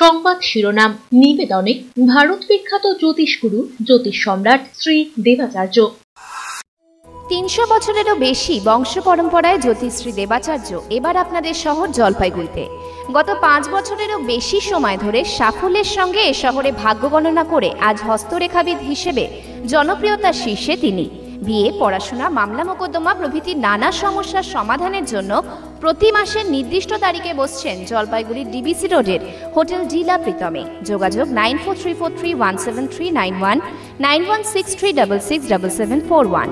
সংবাদ শিরোনাম নিবেদনে ভারত বিখ্যাত জ্যোতিষগুরু জ্যোতিষ সম্রাট শ্রী দেবাচার্য। ৩০০ বছরেরও বেশি বংশ পরম্পরায় জ্যোতিষশ্রী দেবাচার্য এবার আপনাদের শহর জলপাইগুড়িতে। গত ৫ বছরেরও বেশি সময় ধরে সাফল্যের সঙ্গে এ শহরে ভাগ্য গণনা করে আজ হস্তরেখাবিদ হিসেবে জনপ্রিয়তার শীর্ষে তিনি। বিয়ে, পড়াশোনা, মামলা মোকদ্দমা প্রভৃতি নানা সমস্যার সমাধানের জন্য প্রতি মাসের নির্দিষ্ট তারিখে বসছেন জলপাইগুড়ির ডিবিসি রোডের হোটেল ডিলা প্রীতমে। যোগাযোগ 9434317391, 9163667741।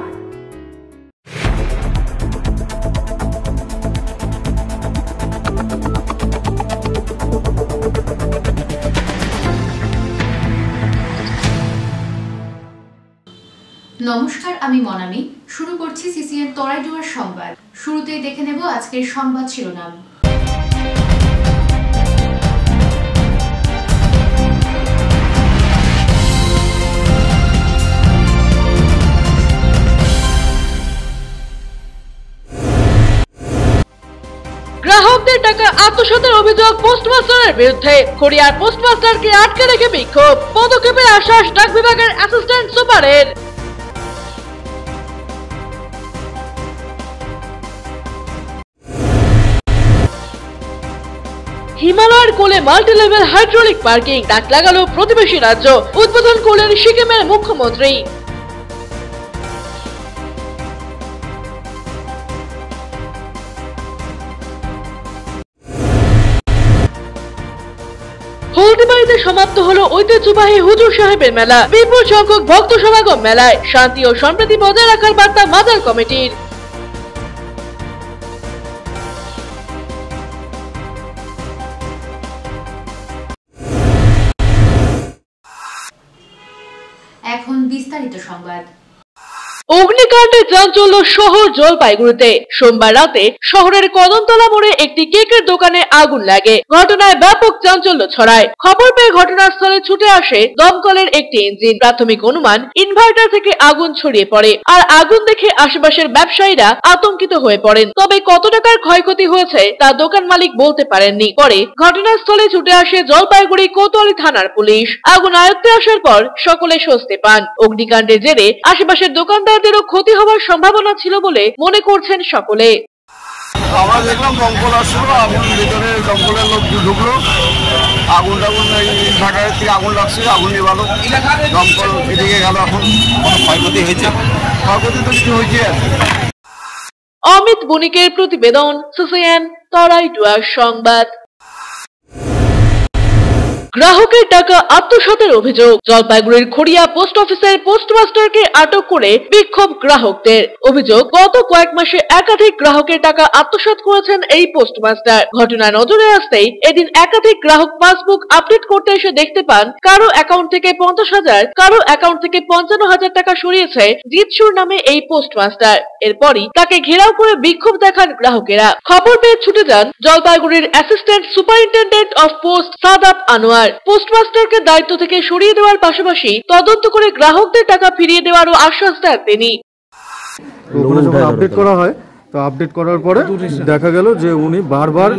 নমস্কার, আমি মনামি। শুরু করছি সিসিএন তরাইডুয়ার সংবাদ। শুরুতেই দেখে নেব আজকের সংবাদ শিরোনাম। গ্রাহকদের টাকা আত্মসাতের অভিযোগ পোস্টমাস্টারের বিরুদ্ধে। খড়িয়ার পোস্টমাস্টারকে আটকে রেখে বিক্ষোভ, পদক্ষেপের আশ্বাস ডাক বিভাগের অ্যাসিস্ট্যান্ট সুপারের। হিমালয়ের কোলে মাল্টি লেভেল হাইড্রোলিক পার্কিং, ডাক লাগালো প্রতিবেশী রাজ্য। উদ্বোধন করলেন সিকিমের মুখ্যমন্ত্রী। হলদিবাড়িতে সমাপ্ত হলো ঐতিহ্যবাহী হুজুর সাহেবের মেলা। বিপুল সংখ্যক ভক্ত সমাগম মেলায়। শান্তি ও সম্প্রীতি বজায় রাখার বার্তা মাজার কমিটির। এখন বিস্তারিত সংবাদ। অগ্নিকাণ্ডে চাঞ্চল্য শহর জলপাইগুড়িতে। সোমবার রাতে শহরের কদমতলা মোড়ে একটি কেকের দোকানে আগুন লাগে। ঘটনায় ব্যাপক চাঞ্চল্য ছড়ায়। খবর পেয়ে ঘটনাস্থলে ছুটে আসে দমকলের একটি ইঞ্জিন। প্রাথমিক অনুমান ইনভার্টার থেকে আগুন ছড়িয়ে পড়ে। আর আগুন দেখে আশেপাশের ব্যবসায়ীরা আতঙ্কিত হয়ে পড়েন। তবে কত টাকার ক্ষয়ক্ষতি হয়েছে তা দোকান মালিক বলতে পারেননি। পরে ঘটনাস্থলে ছুটে আসে জলপাইগুড়ি কোতোয়ালি থানার পুলিশ। আগুন আয়ত্তে আসার পর সকলে স্বস্তি পান। অগ্নিকাণ্ডের জেরে আশেপাশের দোকানদার ক্ষতি হওয়ার সম্ভাবনা ছিল বলে মনে করছেন সকলে। আমরা দেখলাম দমকল আসলো, আগুন ভিতরে দমকলের লোক ঢুকলো, আগুন ইনভার্টারের থেকে আগুন লাগছে, আগুন নিভালো, দমকল এদিকে গেল। এখন কোনো ক্ষয়ক্ষতি হয়েছে? ক্ষয়ক্ষতি তো কিছু হয়েছে। অমিত বণিকের প্রতিবেদন, সিসিএন তরাইডুয়ার সংবাদ। গ্রাহকের টাকা আত্মসাতের অভিযোগ। জলপাইগুড়ির খড়িয়া পোস্ট অফিসের পোস্টমাস্টারকে আটক করে বিক্ষোভ গ্রাহকদের। অভিযোগ, গত কয়েক মাসে একাধিক গ্রাহকের টাকা আত্মসাৎ করেছেন এই পোস্টমাস্টার। ঘটনা নজরে আসতেই এদিন একাধিক গ্রাহক পাসবুক আপডেট করতে এসে দেখতে পান কারো অ্যাকাউন্ট থেকে 50,000, কারো অ্যাকাউন্ট থেকে 55,000 টাকা সরিয়েছে জিৎসুর নামে এই পোস্টমাস্টার। এরপরই তাকে ঘেরাও করে বিক্ষোভ দেখান গ্রাহকেরা। খবর পেয়ে ছুটে যান জলপাইগুড়ির assistant superintendent of post Shadab Anwar. পোস্টমাস্টারকে দায়িত্ব থেকে সরিয়ে দেওয়ার পাশাপাশি তদন্ত করে গ্রাহকদের টাকা ফিরিয়ে দেওয়ারও আশ্বাস দেন তিনি। ওখানে যখন আপডেট করা হয়, তো আপডেট করার পরে দেখা গেল যে উনি বারবার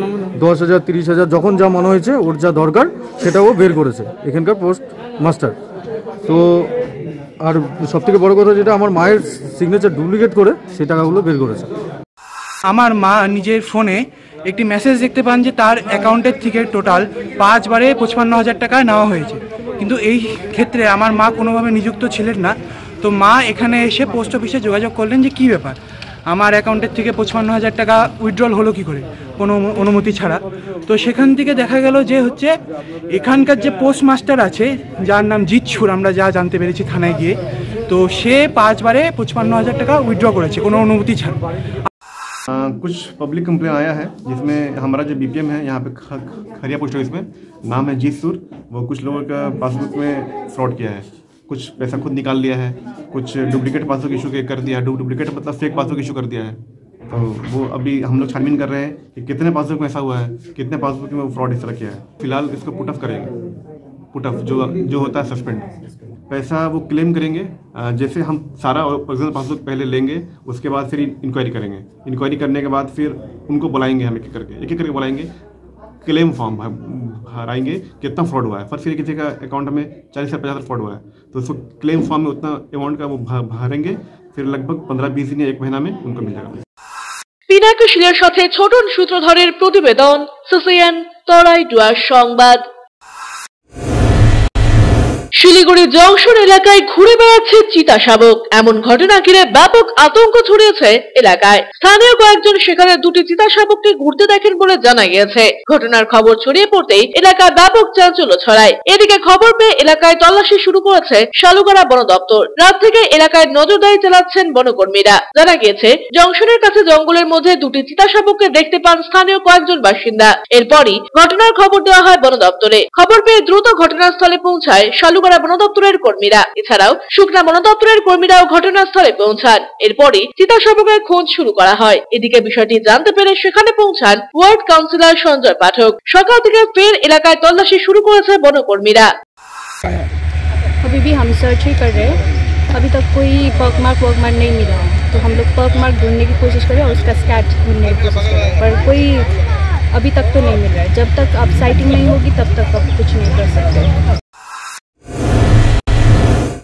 10,000, 30,000 যখন যা মনে হয়েছে ওর যা দরকার সেটা ও বের করেছে এখানকার পোস্ট মাস্টার। তো আর সব থেকে বড় কথা যেটা, আমার মায়ের সিগনেচার ডুপ্লিকেট করে সেই টাকাগুলো বের করেছে। আমার মা নিজের ফোনে একটি মেসেজ দেখতে পান যে তার অ্যাকাউন্টের থেকে টোটাল 5 বারে 55,000 টাকা নেওয়া হয়েছে, কিন্তু এই ক্ষেত্রে আমার মা কোনোভাবে নিযুক্ত ছিলেন না। তো মা এখানে এসে পোস্ট অফিসে যোগাযোগ করলেন যে কী ব্যাপার, আমার অ্যাকাউন্টের থেকে 55,000 টাকা উইথড্রল হলো কী করে কোনো অনুমতি ছাড়া। তো সেখান থেকে দেখা গেল যে হচ্ছে এখানকার যে পোস্টমাস্টার আছে যার নাম জিৎসুর, আমরা যা জানতে পেরেছি থানায় গিয়ে, তো সে 5 বারে 55,000 টাকা উইথড্র করেছে কোনো অনুমতি ছাড়া। कुछ पब्लिक कंप्लेन आया है जिसमें हमारा जो बीपीएम है यहाँ पे खरिया पोस्ट ऑफिस में नाम है जीतसुर, वो कुछ लोगों का पासबुक में फ्रॉड किया है। कुछ पैसा खुद निकाल लिया है, कुछ डुप्लीकेट पासबुक इशू कर दिया है। डुप्लीकेट मतलब फेक पासबुक इशू कर दिया है। तो वो अभी हम लोग छानबीन कर रहे हैं कि कितने पासबुक में ऐसा हुआ है, कितने पासबुक में वो फ्रॉड इस तरह किया है। फिलहाल इसको पुट ऑफ करेंगे। पुट ऑफ जो होता है सस्पेंड, पैसा वो क्लेम करेंगे। जैसे हम सारा ओरिजिनल पासबुक पहले लेंगे, उसके बाद फिर इंक्वायरी करेंगे। इंक्वायरी करने के बाद फिर उनको बुलाएंगे, हम एक एक करके बुलाएंगे। क्लेम फॉर्म भराएंगे कितना फ्रॉड हुआ है। फर्स्ट किसी का अकाउंट में 40 से 50 फ्रॉड हुआ है तो उसको क्लेम फॉर्म में उतना अमाउंट का वो भरेंगे, फिर लगभग 15-20 दिन या 1 महीना में उनको मिल जाएगा। পিনাকি শিলের সাথে ছোটন সূত্রধরের প্রতিবেদন, সিসিএন তরাই ডুয়ার সংবাদ। শিলিগুড়ি জংশন এলাকায় ঘুরে বেড়াচ্ছে চিতা শাবক, এমন ঘটনা ঘিরে ব্যাপক আতঙ্ক ছড়িয়েছে এলাকায়। স্থানীয় কয়েকজন সেখানে দুটি চিতা শাবককে ঘুরতে দেখেন বলে জানা গিয়েছে। ঘটনার খবর ছড়িয়ে পড়তেই এলাকায় ব্যাপক চাঞ্চল্য ছড়ায়। এদিকে খবর পেয়ে এলাকায় তল্লাশি শুরু করেছে শালুগড়া বন দপ্তর। রাত থেকে এলাকায় নজরদারি চালাচ্ছেন বনকর্মীরা। জানা গিয়েছে জংশনের কাছে জঙ্গলের মধ্যে দুটি চিতা শাবককে দেখতে পান স্থানীয় কয়েকজন বাসিন্দা। এরপরই ঘটনার খবর দেওয়া হয় বন দপ্তরে। খবর পেয়ে দ্রুত ঘটনাস্থলে পৌঁছায় শালুগড়া বন দপ্তরের কর্মীরা। এছাড়াও শুকনা বন দপ্তরের কর্মীরাও ঘটনাস্থলে পৌঁছান। এরপরই চিতা শাবকের খোঁজ শুরু করা হয়। এদিকে বিষয়টি জানতে পেরে সেখানে পৌঁছান ওয়ার্ড কাউন্সিলর সঞ্জয় পাঠক। সকাল থেকে ফের এলাকায় তল্লাশি শুরু করেছে বনকর্মীরা। अभी भी हम सर्च ही कर रहे हैं, अभी तक कोई पर्क मार्क नहीं मिला, तो हम लोग पर्क मार्क ढूंढने की कोशिश करें और उसका स्केच ढूंढने की कोशिश करें, पर कोई अभी तक तो नहीं मिल रहा है। जब तक अब साइटिंग नहीं होगी तब तक अब कुछ नहीं कर सकते।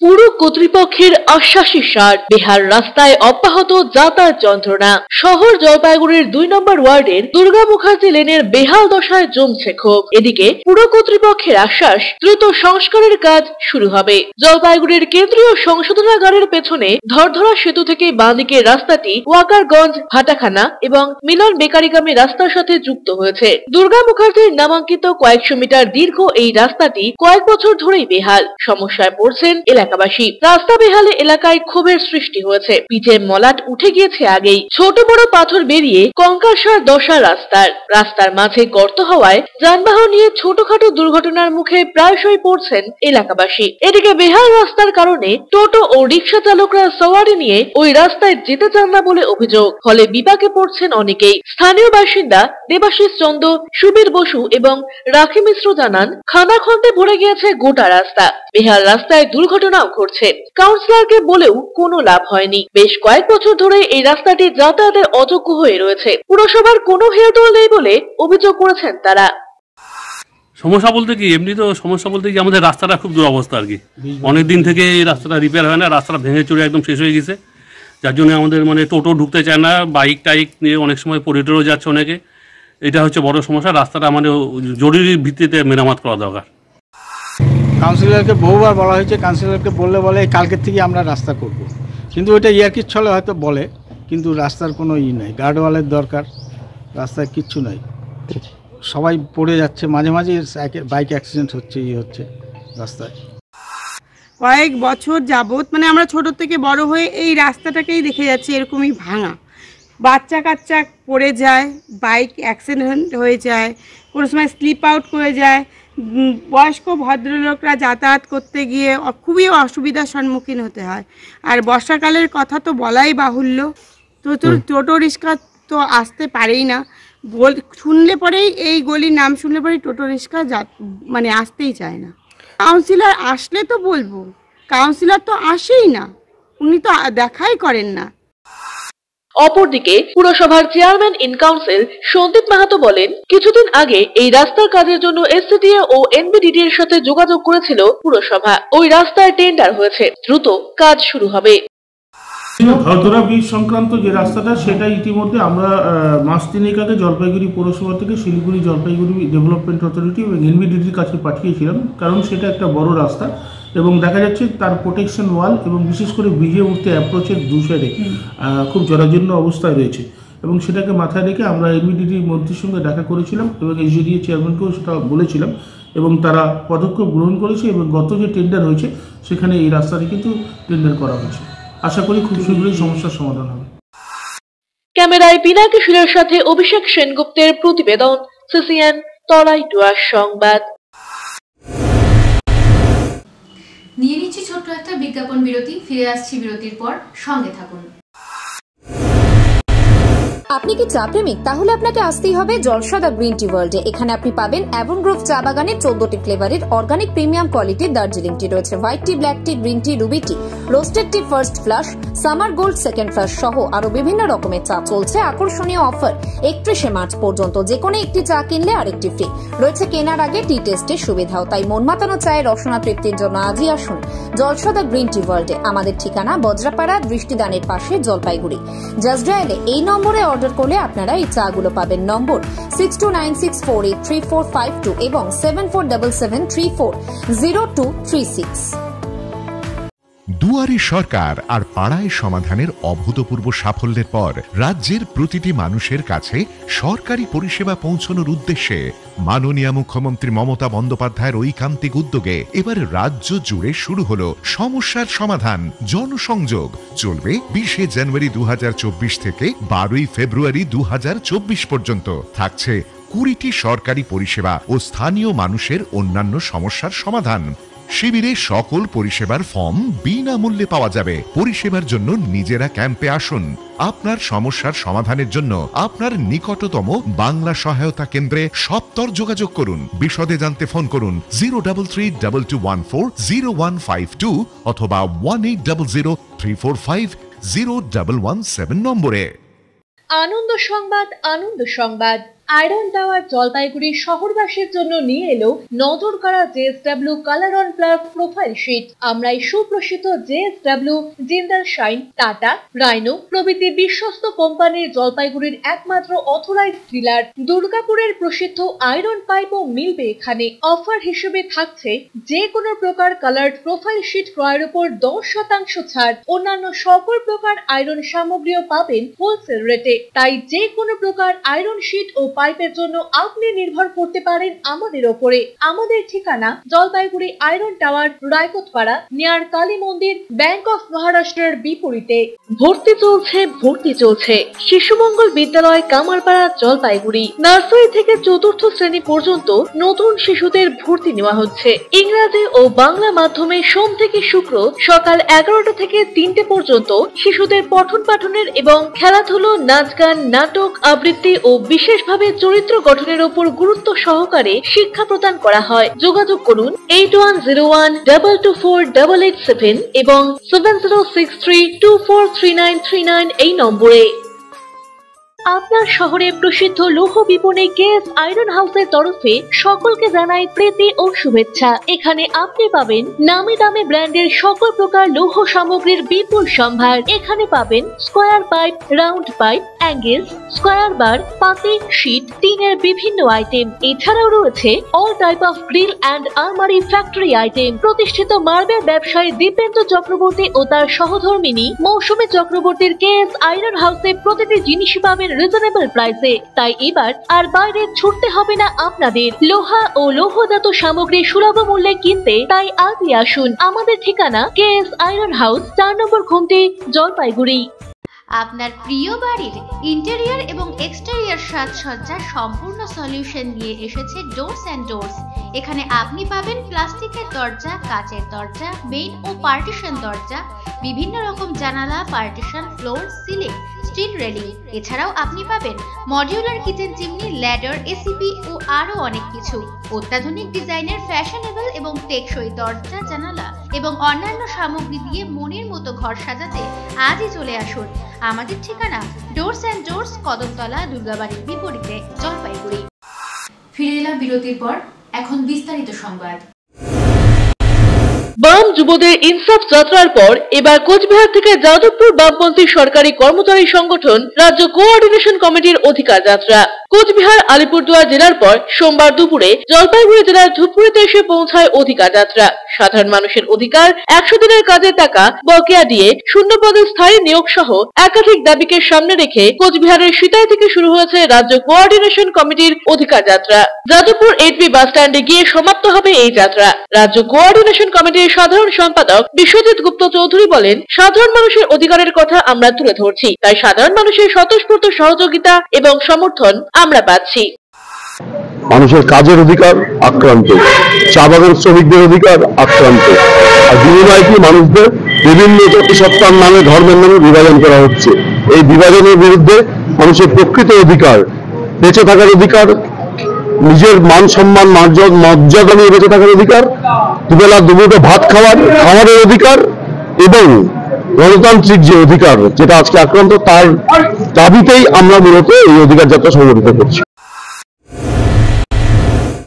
পুর কর্তৃপক্ষের আশ্বাসী সার, বিহার রাস্তায় অব্যাহত যাতায়াত যন্ত্রণা। শহর জলপাইগুড়ির 2 নম্বর ওয়ার্ডের দুর্গা মুখার্জি লেনের বেহাল দশায় জমছে ক্ষোভ। এদিকে পুর কর্তৃপক্ষের আশ্বাস, দ্রুত সংস্কারের কাজ শুরু হবে। জলপাইগুড়ির কেন্দ্রীয় সংশোধনাগারের পেছনে ধরধরা সেতু থেকে বাঁদিকে রাস্তাটি ওয়াকারগঞ্জ, ভাটাখানা এবং মিলন বেকারিগামী রাস্তার সাথে যুক্ত হয়েছে। দুর্গা মুখার্জির নামাঙ্কিত কয়েকশো মিটার দীর্ঘ এই রাস্তাটি কয়েক বছর ধরেই বেহাল। সমস্যায় পড়ছেন এলাকাবাসী। রাস্তা বেহালে এলাকায় ক্ষোভের সৃষ্টি হয়েছে। পিচে মলাট উঠে গিয়েছে আগেই। ছোট বড় পাথর বেরিয়ে কঙ্কালসার দশা রাস্তার মাঝে গর্ত হওয়ায় যানবাহন নিয়ে ছোটখাটো দুর্ঘটনার মুখে প্রায়শই পড়ছেন এলাকাবাসী। এদিকে বেহাল রাস্তার কারণে টোটো ও রিক্সা চালকরা সওয়ারি নিয়ে ওই রাস্তায় যেতে চান না বলে অভিযোগ। ফলে বিপাকে পড়ছেন অনেকেই। স্থানীয় বাসিন্দা দেবাশিস চন্দ, সুবীর বসু এবং রাখি মিশ্র জানান, খানাখন্দে ভরে গিয়েছে গোটা রাস্তা। বেহাল রাস্তায় দুর্ঘটনাও ঘটছে। কাউন্সিলরকে বলেও কোনো লাভ হয়নি। বেশ কয়েক বছর ধরে এই রাস্তাটি যাতায়াতের অযোগ্য হয়ে রয়েছে। পুরসভার কোনো হেলদোল নেই বলে অভিযোগ করেছেন তারা। সমস্যা বলতে কি, এমনি তো সমস্যা বলতে কি আমাদের রাস্তাটা খুব দুরবস্থা আর কি। অনেকদিন থেকে এই রাস্তাটা রিপেয়ার হয় না, রাস্তাটা ভেঙে চুরে একদম শেষ হয়ে গেছে। যার জন্য আমাদের টোটো ঢুকতে চায় না, বাইক টাইক নিয়ে অনেক সময় পরিটরও যাচ্ছে অনেকে। এটা হচ্ছে বড় সমস্যা। রাস্তাটা জরুরি ভিত্তিতে মেরামত করা দরকার। কাউন্সিলরকে বহুবার বলা হয়েছে, কাউন্সিলরকে বলে কালকের থেকে আমরা রাস্তা করব, কিন্তু ওইটা ইয়ার্কির ছলে হয়তো বলে, কিন্তু রাস্তার কোনো নাই। গার্ডওয়ালের দরকার, রাস্তায় কিচ্ছু নাই। সবাই পড়ে যাচ্ছে, মাঝে মাঝে বাইক অ্যাক্সিডেন্ট হচ্ছে, হচ্ছে রাস্তায়। কয়েক বছর যাবত আমরা ছোট থেকে বড় হয়ে এই রাস্তাটাকেই দেখে যাচ্ছি এরকমই ভাঙা। বাচ্চা কাচ্চা পড়ে যায়, বাইক অ্যাক্সিডেন্ট হয়ে যায়, কোনো সময় স্লিপ আউট করে যায়। বয়স্ক ভদ্রলোকরা যাতায়াত করতে গিয়ে খুবই অসুবিধার সম্মুখীন হতে হয়। আর বর্ষাকালের কথা তো বলাই বাহুল্য। টোটো রিক্সা তো আসতে পারেই না, শুনলে পরেই এই গলির নাম শুনলে পরেই টোটো রিক্সা আসতেই চায় না। কাউন্সিলর আসলে তো বলবো, কাউন্সিলর তো আসেই না, উনি তো দেখাই করেন না। অপরদিকে পুরসভার chairman in council Sandip Mahato বলেন, কিছুদিন আগে এই রাস্তার কাজের জন্য এসসিডিএ ও এনবিডিডি এর সাথে যোগাযোগ করেছিল পুরসভা। ওই রাস্তায় টেন্ডার হয়েছে, দ্রুত কাজ শুরু হবে। ধরধরা ব্রিজ সংক্রান্ত যে রাস্তাটা, সেটা ইতিমধ্যে আমরা মাস তিনেক আগে জলপাইগুড়ি পৌরসভা থেকে শিলিগুড়ি জলপাইগুড়ি ডেভেলপমেন্ট অথরিটি এবং এনবিডিডির কাছে পাঠিয়েছিলাম, কারণ সেটা একটা বড় রাস্তা এবং দেখা যাচ্ছে তার প্রোটেকশন ওয়াল এবং বিশেষ করে ব্রিজে উঠতে অ্যাপ্রোচের দু সাইডে খুব জরাজীর্ণ অবস্থায় রয়েছে। এবং সেটাকে মাথায় রেখে আমরা এনবিডিডির মন্ত্রীর সঙ্গে দেখা করেছিলাম এবং এসডিএ চেয়ারম্যানকেও সেটা বলেছিলাম এবং তারা পদক্ষেপ গ্রহণ করেছে এবং গত যে টেন্ডার হয়েছে সেখানে এই রাস্তাটি কিন্তু টেন্ডার করা হয়েছে। আশা করি খুব শীঘ্রই সমস্যার সমাধান হবে। ক্যামেরায় পিনাকি শিলের সাথে অভিষেক সেনগুপ্তের প্রতিবেদন, সিসিএন তরাই ডুয়ার সংবাদ। নিয়ে নিচ্ছি ছোট্ট একটা বিজ্ঞাপন বিরতি, ফিরে আসছি বিরতির পর, সঙ্গে থাকুন। আপনি কি চা প্রেমিক? তাহলে আপনাকে আসতেই হবে জলসাদা গ্রিন টি ওয়ার্ল্ডে। এখানে আপনি পাবেন অ্যাভন গ্রোভ চা বাগানের 14টি ফ্লেভারের অর্গানিক প্রিমিয়াম কোয়ালিটির দার্জিলিং টি রয়েছে, white tea, black tea, green tea, ruby tea, roasted tea first flush, summer gold second flush সহ আরো বিভিন্ন রকমের চা। চলছে আকর্ষণীয় অফার 31শে মার্চ পর্যন্ত। যে কোনো একটি চা কিনলে আরেকটি ফ্রি রয়েছে। কেনার আগে টি টেস্টের সুবিধাও। তাই মন মাতানো চায়ের রসনা তৃপ্তির জন্য আজই আসুন জলসাদা গ্রিন টি ওয়ার্ল্ডে। আমাদের ঠিকানা বজ্রাপাড়া দৃষ্টিদানের পাশে, জলপাইগুড়ি। জাস্ট ডায়ালে এই নম্বরে অর্ডার করলে আপনারা এই চাগুলো পাবেন। নম্বর 6296483452 এবং 7477340236। দুয়ারে সরকার আর পাড়ায় সমাধানের অভূতপূর্ব সাফল্যের পর রাজ্যের প্রতিটি মানুষের কাছে সরকারি পরিষেবা পৌঁছানোর উদ্দেশ্যে মাননীয় মুখ্যমন্ত্রী মমতা বন্দ্যোপাধ্যায়ের ঐকান্তিক উদ্যোগে এবার রাজ্য জুড়ে শুরু হলো সমস্যার সমাধান জনসংযোগ। চলবে 20শে জানুয়ারি 2024 থেকে 12ই ফেব্রুয়ারি 2024 পর্যন্ত। থাকছে 20টি সরকারি পরিষেবা ও স্থানীয় মানুষের অন্যান্য সমস্যার সমাধান। শিবিরে সকল পরিষেবার ফর্ম বিনামূল্যে পাওয়া যাবে। পরিষেবার জন্য নিজেরা ক্যাম্পে আসুন। আপনার সমস্যার সমাধানের জন্য আপনার নিকটতম বাংলা সহায়তা কেন্দ্রে সত্বর যোগাযোগ করুন। বিশদে জানতে ফোন করুন 0332140152 অথবা 180034501117 নম্বরে। আনন্দ সংবাদ, আনন্দ সংবাদ। আয়রন টাওয়ার জলপাইগুড়ি শহরবাসীর জন্য নিয়ে এলো নজর কাড়া JSW colour on plus profile sheet. আমরাই সুপ্রসিদ্ধ JSW, Jindal Shine, Tata, Rhino প্রভৃতি বিশ্বস্ত কোম্পানির জলপাইগুড়ির একমাত্র অথরাইজড ডিলার। দুর্গাপুরের প্রসিদ্ধ আয়রন পাইপও মিলবে এখানে। অফার হিসেবে থাকছে যে কোনো প্রকার কালার্ড প্রোফাইল শিট ক্রয়ের উপর 10% ছাড়। অন্যান্য সকল প্রকার আয়রন সামগ্রীও পাবেন হোলসেল রেটে। তাই যে কোনো প্রকার আয়রন শিট ও পাইপের জন্য আপনি নির্ভর করতে পারেন আমাদের ওপরে। আমাদের ঠিকানা Jalpaiguri iron tower, Raikotpara, near Kali Mandir, bank of মহারাষ্ট্রের বিপরীতে। ভর্তি চলছে শিশু মঙ্গল বিদ্যালয়, কামারপাড়া, জলপাইগুড়ি। নার্সারি থেকে 4র্থ শ্রেণী পর্যন্ত নতুন শিশুদের ভর্তি নেওয়া হচ্ছে। ইংরাজি ও বাংলা মাধ্যমে সোম থেকে শুক্র সকাল 11টা থেকে 3টে পর্যন্ত শিশুদের পঠন পাঠনের এবং খেলাধুলো, নাচ গান, নাটক, আবৃত্তি ও বিশেষভাবে চরিত্র গঠনের উপর গুরুত্ব সহকারে শিক্ষা প্রদান করা হয়। যোগাযোগ করুন 8101224887 এবং 7063243939 এই নম্বরে। আপনার শহরে প্রসিদ্ধ লৌহ বিপণী কেএস আয়রন হাউসের তরফে সকলকে জানাই প্রীতি ও শুভেচ্ছা। এখানে আপনি পাবেন নামি দামি ব্র্যান্ডের সকল প্রকার লৌহ সামগ্রীর বিপুল সম্ভার। এখানে পাবেন square pipe, round pipe, angles, square bar, পাতি, শীট, টিনের বিভিন্ন আইটেম। এছাড়াও রয়েছে all type of grill and আলমারি ফ্যাক্টরি আইটেম। প্রতিষ্ঠিত মার্বেল ব্যবসায়ী দীপেন্দ্র চক্রবর্তী ও তার সহধর্মিনী মৌসুমী চক্রবর্তীর কেএস আয়রন হাউসে প্রতিটি জিনিসই পাবেন রিজনেবল প্রাইসে। তাই এবার আর বাইরে ছুটতে হবে না আপনাদের। লোহা ও লৌহজাত সামগ্রী সুলভ মূল্যে কিনতে তাই আজই আসুন। আমাদের ঠিকানা কেএস আয়রন হাউস, 4 নম্বর ঘুমটি, জলপাইগুড়ি। আপনার প্রিয় বাড়ির ইন্টেরিয়র এবং এক্সটেরিয়র সাজসজ্জার সম্পূর্ণ সলিউশন নিয়ে এসেছে ডোরস অ্যান্ড ডোরস। এখানে আপনি পাবেন প্লাস্টিকের দরজা, কাচের দরজা, মেইন ও পার্টিশন দরজা, বিভিন্ন রকম জানালা, partition, floor, ceiling, steel railing. এছাড়াও আপনি পাবেন modular kitchen chimney, ladder, ACP ও আরো অনেক কিছু। অত্যাধুনিক ডিজাইনের ফ্যাশনেবল এবং টেকসই দরজা, জানালা এবং অন্যান্য সামগ্রী দিয়ে মনের মতো ঘর সাজাতে আজই চলে আসুন। আমাদের ঠিকানা ডোরস অ্যান্ড ডোরস, কদমতলা, দুর্গাবাড়ির বিপরীতে, জলপাইগুড়ি। ফিরে এলাম বিরতির পর। এখন বিস্তারিত সংবাদ। বাম যুবদের ইনসাফ যাত্রার পর এবার কোচবিহার থেকে যাদবপুর বামপন্থী সরকারি কর্মচারী সংগঠন রাজ্য কোঅর্ডিনেশন কমিটির অধিকার যাত্রা। কোচবিহার আলিপুরদুয়ার জেলার পর সোমবার দুপুরে জলপাইগুড়ি জেলার ধূপগুড়িতে এসে পৌঁছায় অধিকার যাত্রা। সাধারণ মানুষের অধিকার, 100 দিনের কাজের টাকা, বকেয়া দিয়ে শূন্যপদে স্থায়ী নিয়োগ সহ একাধিক দাবিকে সামনে রেখে কোচবিহারের সিতাই থেকে শুরু হয়েছে রাজ্য কোঅর্ডিনেশন কমিটির অধিকার যাত্রা। যাদবপুর 8B বাস স্ট্যান্ডে গিয়ে সমাপ্ত হবে এই যাত্রা। রাজ্য কোঅর্ডিনেশন কমিটির সাধারণ সম্পাদক বিশ্বজিৎ গুপ্ত চৌধুরী বলেন, সাধারণ মানুষের অধিকারের কথা আমরা তুলে ধরছি, তাই সাধারণ মানুষের স্বতঃস্ফূর্ত সহযোগিতা এবং সমর্থন আমরা পাচ্ছি। মানুষের কাজের অধিকার আক্রান্ত, চা বাগান শ্রমিকদের অধিকার আক্রান্ত, আর বিনিময়ে কি মানুষদের বিভিন্ন জাতিসত্তার নামে, ধর্মের নামে বিভাজন করা হচ্ছে। এই বিভাজনের বিরুদ্ধে মানুষের প্রকৃত অধিকার, বেঁচে থাকার অধিকার, নিজের মান সম্মান মর্যাদা নিয়ে বেঁচে থাকার অধিকার, দুবেলা দুমুঠো ভাত খাওয়ারের অধিকার এবং গণতান্ত্রিক যে অধিকার যেটা আজকে আক্রান্ত, তার দাবিতেই আমরা মূলত এই অধিকার যাত্রা সংগঠিত করছি।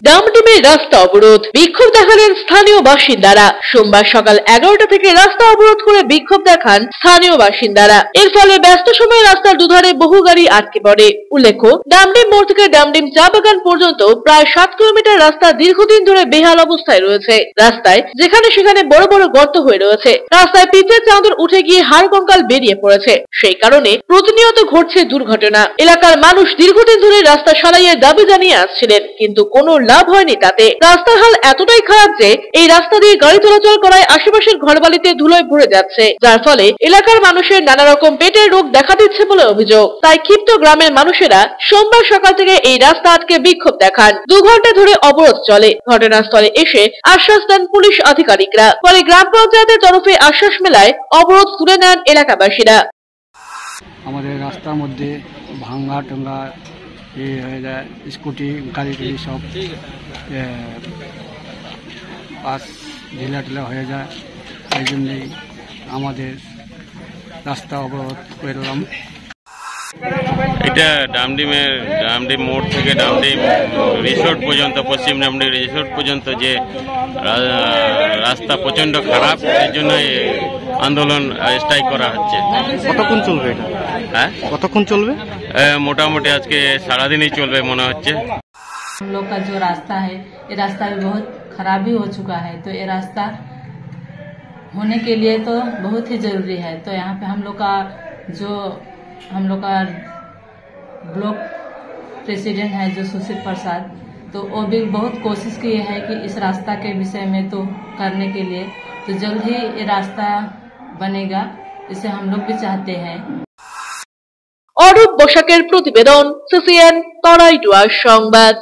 ডামডিমে রাস্তা অবরোধ, বিক্ষোভ দেখালেন স্থানীয় বাসিন্দারা। সোমবার সকাল 11টা থেকে রাস্তা অবরোধ করে বিক্ষোভ দেখান স্থানীয় বাসিন্দারা। এর ফলে ব্যস্ত সময়ে রাস্তার দুধারে বহু গাড়ি আটকে পড়ে। উল্লেখ্য, ডামডিম মোড় থেকে ডামডিম চা বাগান পর্যন্ত প্রায় 7 কিলোমিটার রাস্তা দীর্ঘদিন ধরে বেহাল অবস্থায় রয়েছে। রাস্তায় যেখানে সেখানে বড় বড় গর্ত হয়ে রয়েছে। রাস্তায় পিঁপড়ের চাদর উঠে গিয়ে হাড় কঙ্কাল বেরিয়ে পড়েছে। সেই কারণে প্রতিনিয়ত ঘটছে দুর্ঘটনা। এলাকার মানুষ দীর্ঘদিন ধরে রাস্তা সারাইয়ের দাবি জানিয়ে আসছিলেন, কিন্তু কোনো লাভ হয়নি তাতে। রাস্তার হাল এতটাই খারাপ যে এই রাস্তা দিয়ে গাড়ি চলাচল করায় আশেপাশের ঘরবাড়িতে ধুলোয় ভরে যাচ্ছে, যার ফলে এলাকার মানুষের নানা রকম পেটের রোগ দেখা দিচ্ছে বলে অভিযোগ। তাই ক্ষিপ্ত গ্রামের মানুষেরা সোমবার সকাল থেকে এই রাস্তা আটকে বিক্ষোভ দেখান। 2 ঘন্টা ধরে অবরোধ চলে। ঘটনাস্থলে এসে আশ্বাস দেন পুলিশ আধিকারিকরা। পরে গ্রাম পঞ্চায়েতের তরফে আশ্বাস মেলায় অবরোধ তুলে নেন এলাকাবাসীরা। আমাদের রাস্তার মধ্যে ভাঙ্গা টঙ্গা হয়ে যায়, স্কুটি গাড়ি টাড়ি সব পাশ ঢিলা ঢিলা হয়ে যায়। এই জন্যেই আমাদের রাস্তা অবরোধ করলাম। এটা ডামডিম মোড় থেকে ডামডিম রিসোর্ট পর্যন্ত, পশ্চিম ডামডিম রিসোর্ট পর্যন্ত যে রাস্তা প্রচণ্ড খারাপ, এই জন্য আন্দোলন স্ট্রাইক করা হচ্ছে। কতক্ষণ চলবে এটা? হ্যাঁ, কতক্ষণ চলবে? মোটামুটি আজকে সারাদিনই চলবে মনে হচ্ছে। हम लोग का जो रास्ता है, ये रास्ता भी बहुत खराब भी हो चुका है, तो ये रास्ता होने के लिए तो बहुत ही जरूरी है। तो यहाँ पे हम लोग का ब्लॉक प्रेसिडेंट है जो सुशील प्रसाद, तो वो भी बहुत कोशिश किए हैं कि इस रास्ता के विषय में तो करने के लिए, तो जल्द ही ये रास्ता बनेगा, इसे हम लोग भी चाहते हैं। অরূপ বসাকের প্রতিবেদন, সিসিএন তরাইডুয়া সংবাদ।